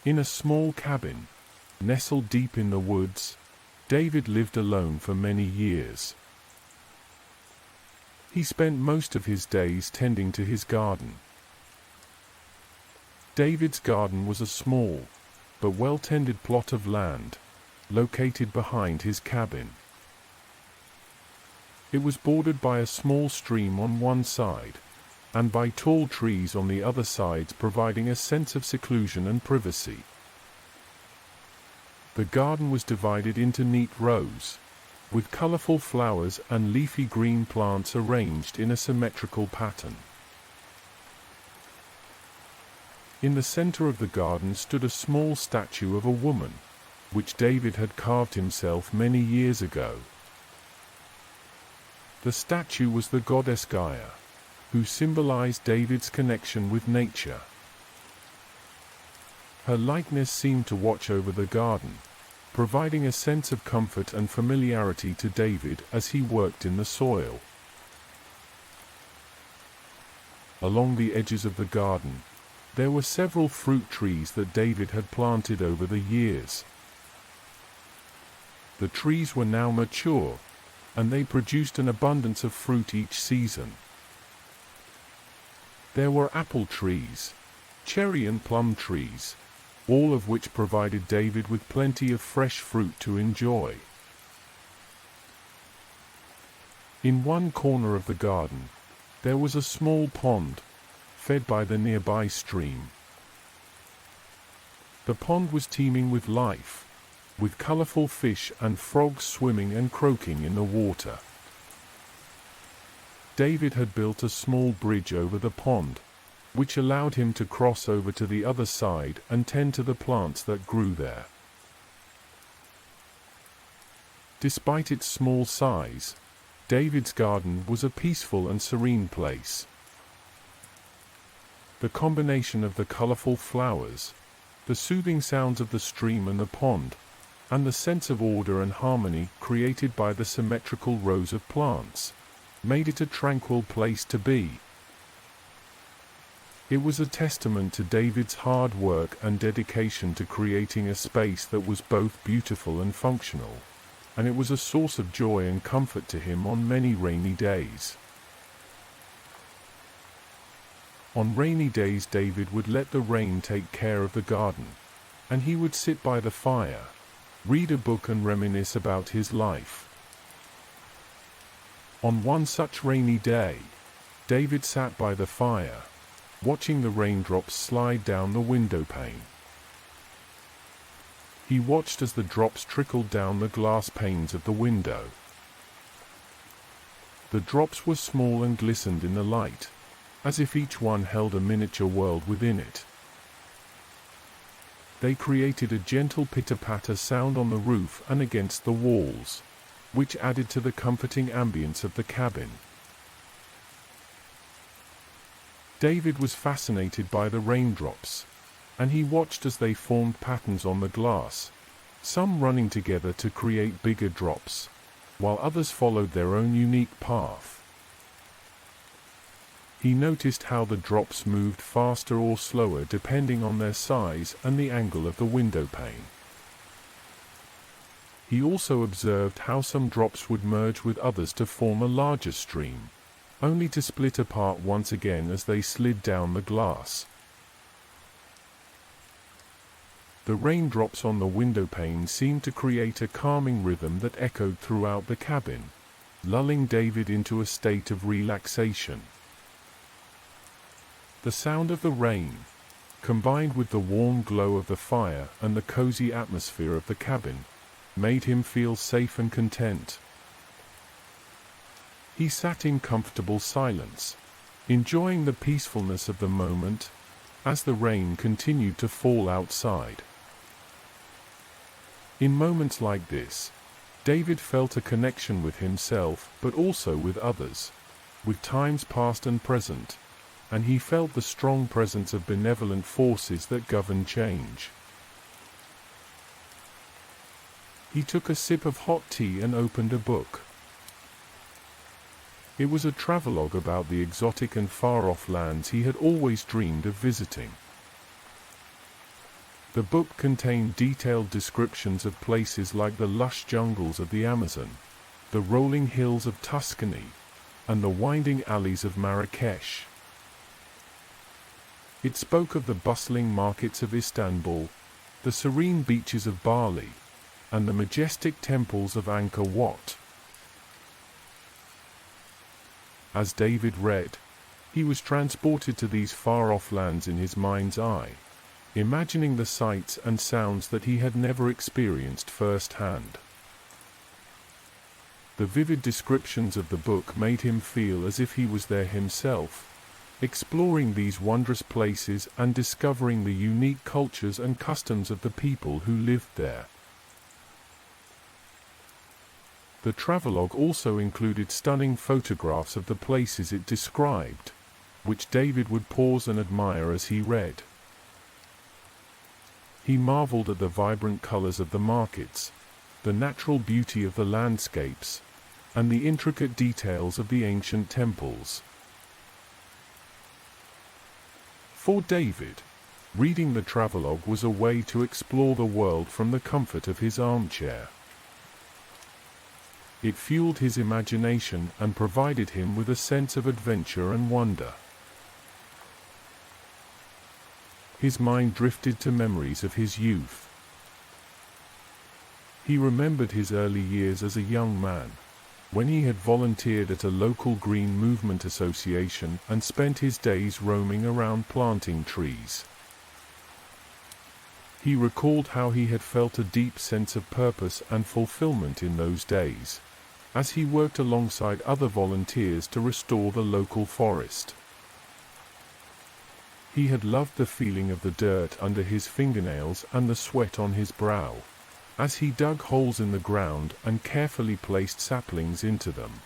In a small cabin, nestled deep in the woods, David lived alone for many years. He spent most of his days tending to his garden. David's garden was a small, but well-tended plot of land, located behind his cabin. It was bordered by a small stream on one side, and by tall trees on the other sides, providing a sense of seclusion and privacy. The garden was divided into neat rows, with colorful flowers and leafy green plants arranged in a symmetrical pattern. In the center of the garden stood a small statue of a woman, which David had carved himself many years ago. The statue was the goddess Gaia, who symbolized David's connection with nature. Her likeness seemed to watch over the garden, providing a sense of comfort and familiarity to David as he worked in the soil. Along the edges of the garden, there were several fruit trees that David had planted over the years. The trees were now mature, and they produced an abundance of fruit each season. There were apple trees, cherry and plum trees, all of which provided David with plenty of fresh fruit to enjoy. In one corner of the garden, there was a small pond, fed by the nearby stream. The pond was teeming with life, with colorful fish and frogs swimming and croaking in the water. David had built a small bridge over the pond, which allowed him to cross over to the other side and tend to the plants that grew there. Despite its small size, David's garden was a peaceful and serene place. The combination of the colorful flowers, the soothing sounds of the stream and the pond, and the sense of order and harmony created by the symmetrical rows of plants, made it a tranquil place to be. It was a testament to David's hard work and dedication to creating a space that was both beautiful and functional, and it was a source of joy and comfort to him on many rainy days. On rainy days, David would let the rain take care of the garden, and he would sit by the fire, read a book and reminisce about his life. On one such rainy day, David sat by the fire, watching the raindrops slide down the window pane. He watched as the drops trickled down the glass panes of the window. The drops were small and glistened in the light, as if each one held a miniature world within it. They created a gentle pitter-patter sound on the roof and against the walls, which added to the comforting ambience of the cabin. David was fascinated by the raindrops, and he watched as they formed patterns on the glass, some running together to create bigger drops, while others followed their own unique path. He noticed how the drops moved faster or slower depending on their size and the angle of the window pane. He also observed how some drops would merge with others to form a larger stream, only to split apart once again as they slid down the glass. The raindrops on the window pane seemed to create a calming rhythm that echoed throughout the cabin, lulling David into a state of relaxation. The sound of the rain, combined with the warm glow of the fire and the cozy atmosphere of the cabin, made him feel safe and content. He sat in comfortable silence, enjoying the peacefulness of the moment, as the rain continued to fall outside. In moments like this, David felt a connection with himself, but also with others, with times past and present, and he felt the strong presence of benevolent forces that govern change. He took a sip of hot tea and opened a book. It was a travelogue about the exotic and far-off lands he had always dreamed of visiting. The book contained detailed descriptions of places like the lush jungles of the Amazon, the rolling hills of Tuscany, and the winding alleys of Marrakesh. It spoke of the bustling markets of Istanbul, the serene beaches of Bali, and the majestic temples of Angkor Wat. As David read, he was transported to these far-off lands in his mind's eye, imagining the sights and sounds that he had never experienced firsthand. The vivid descriptions of the book made him feel as if he was there himself, exploring these wondrous places and discovering the unique cultures and customs of the people who lived there. The travelogue also included stunning photographs of the places it described, which David would pause and admire as he read. He marveled at the vibrant colors of the markets, the natural beauty of the landscapes, and the intricate details of the ancient temples. For David, reading the travelogue was a way to explore the world from the comfort of his armchair. It fueled his imagination and provided him with a sense of adventure and wonder. His mind drifted to memories of his youth. He remembered his early years as a young man, when he had volunteered at a local green movement association and spent his days roaming around planting trees. He recalled how he had felt a deep sense of purpose and fulfillment in those days, as he worked alongside other volunteers to restore the local forest. He had loved the feeling of the dirt under his fingernails and the sweat on his brow, as he dug holes in the ground and carefully placed saplings into them.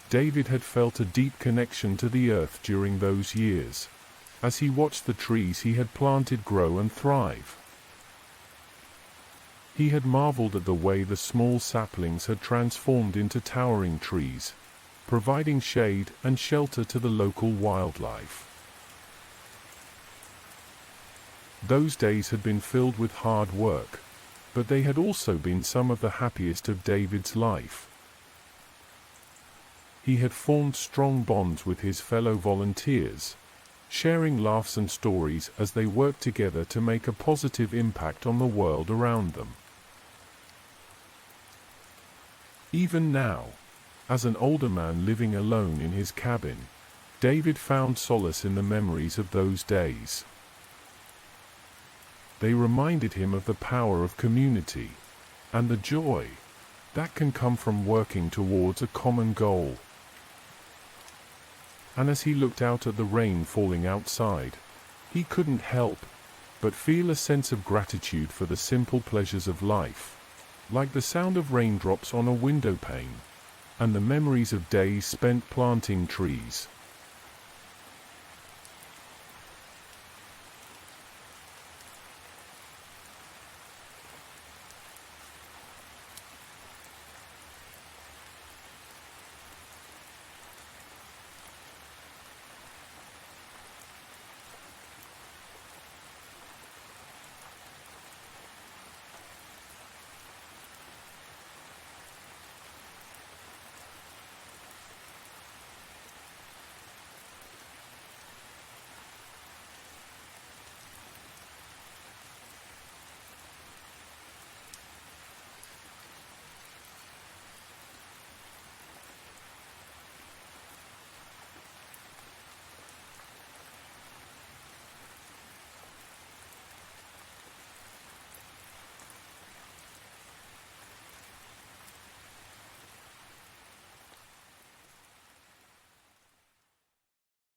David had felt a deep connection to the earth during those years, as he watched the trees he had planted grow and thrive. He had marveled at the way the small saplings had transformed into towering trees, providing shade and shelter to the local wildlife. Those days had been filled with hard work, but they had also been some of the happiest of David's life. He had formed strong bonds with his fellow volunteers, sharing laughs and stories as they worked together to make a positive impact on the world around them. Even now, as an older man living alone in his cabin, David found solace in the memories of those days. They reminded him of the power of community, and the joy that can come from working towards a common goal. And as he looked out at the rain falling outside, he couldn't help but feel a sense of gratitude for the simple pleasures of life, like the sound of raindrops on a window pane, and the memories of days spent planting trees.